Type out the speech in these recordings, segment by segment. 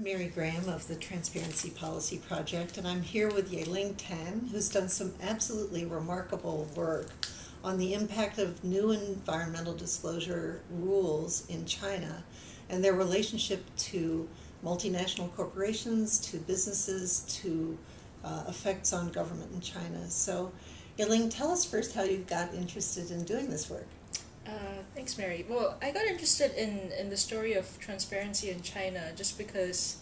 Mary Graham of the Transparency Policy Project, and I'm here with Yeling Tan, who's done some absolutely remarkable work on the impact of new environmental disclosure rules in China and their relationship to multinational corporations, to businesses, to effects on government in China. So, Yeling, tell us first how you got interested in doing this work. Thanks, Mary. Well, I got interested in the story of transparency in China just because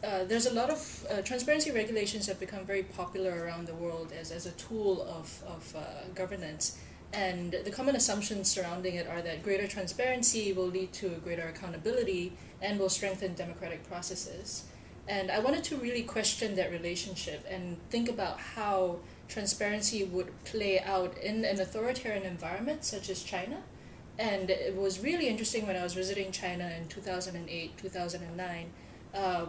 there's a lot of transparency regulations have become very popular around the world as a tool of governance. And the common assumptions surrounding it are that greater transparency will lead to greater accountability and will strengthen democratic processes. And I wanted to really question that relationship and think about how transparency would play out in an authoritarian environment such as China. And it was really interesting when I was visiting China in 2008, 2009,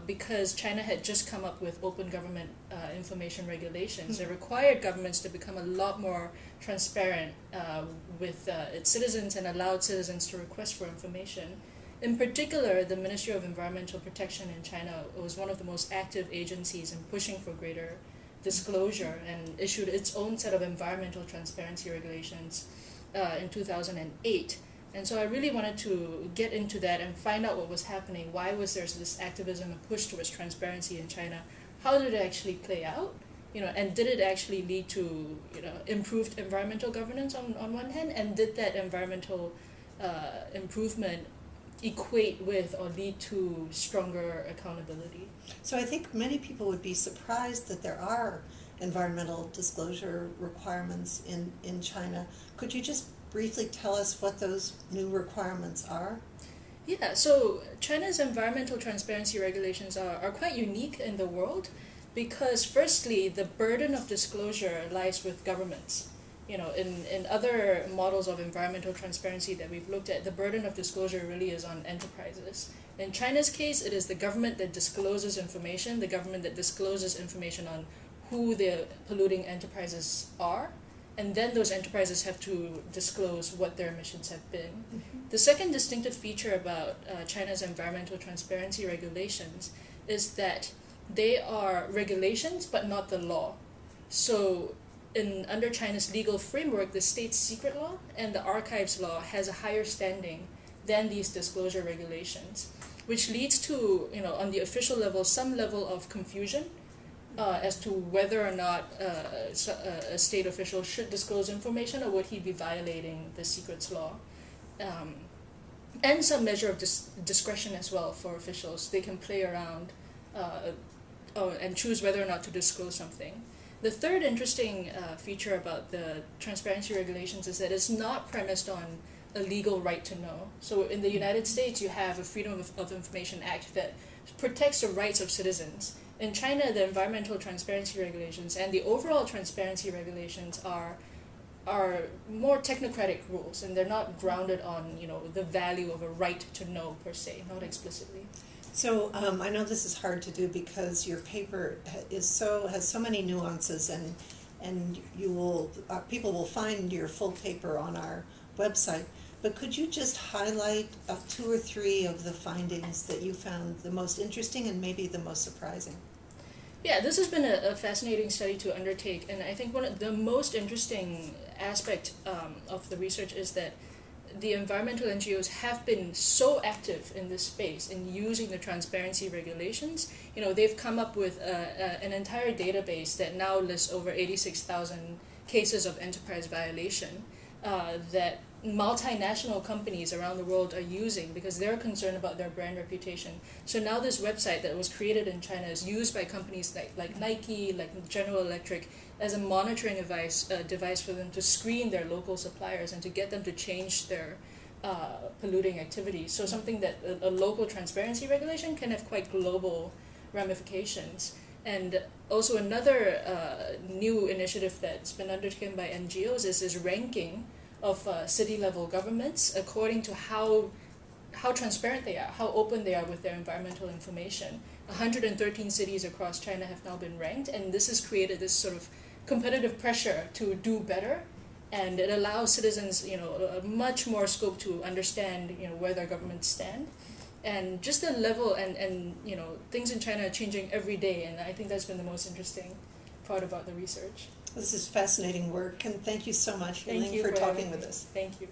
because China had just come up with open government information regulations that required governments to become a lot more transparent with its citizens and allowed citizens to request for information. In particular, the Ministry of Environmental Protection in China was one of the most active agencies in pushing for greater disclosure and issued its own set of environmental transparency regulations in 2008. And so I really wanted to get into that and find out what was happening. Why was there this activism and push towards transparency in China? How did it actually play out? And did it actually lead to improved environmental governance on one hand? And did that environmental improvement equate with or lead to stronger accountability? So I think many people would be surprised that there are environmental disclosure requirements in China. Could you just briefly tell us what those new requirements are? Yeah, so China's environmental transparency regulations are quite unique in the world because firstly, the burden of disclosure lies with governments. In other models of environmental transparency that we've looked at, the burden of disclosure really is on enterprises. In China's case, it is the government that discloses information, the government that discloses information on who the polluting enterprises are, and then those enterprises have to disclose what their emissions have been. Mm-hmm. The second distinctive feature about China's environmental transparency regulations is that they are regulations but not the law. So under China's legal framework, the state secret law and the archives law has a higher standing than these disclosure regulations, which leads to, on the official level, some level of confusion as to whether or not a state official should disclose information or would he be violating the secrets law. And some measure of discretion as well for officials. They can play around and choose whether or not to disclose something. The third interesting feature about the transparency regulations is that it's not premised on a legal right to know. So in the United States, you have a Freedom of Information Act that protects the rights of citizens. In China, the environmental transparency regulations and the overall transparency regulations are more technocratic rules, and they're not grounded on the value of a right to know per se, not explicitly. So I know this is hard to do because your paper has so many nuances, and people will find your full paper on our website. But could you just highlight 2 or 3 of the findings that you found the most interesting and maybe the most surprising? Yeah, this has been a fascinating study to undertake, and I think one of the most interesting aspect of the research is that the environmental NGOs have been so active in this space in using the transparency regulations. They've come up with an entire database that now lists over 86,000 cases of enterprise violation that multinational companies around the world are using because they're concerned about their brand reputation. So now this website that was created in China is used by companies like Nike, like General Electric, as a monitoring device for them to screen their local suppliers and to get them to change their polluting activities. So something that a local transparency regulation can have quite global ramifications. And also another new initiative that's been undertaken by NGOs is this ranking of city-level governments according to how transparent they are, how open they are with their environmental information. 113 cities across China have now been ranked, and this has created this sort of competitive pressure to do better, and it allows citizens, much more scope to understand, where their governments stand. and just the level and things in China are changing every day, and I think that's been the most interesting part about the research. This is fascinating work, and thank you so much, Thank Yeling, you for talking having with me. us. Thank you.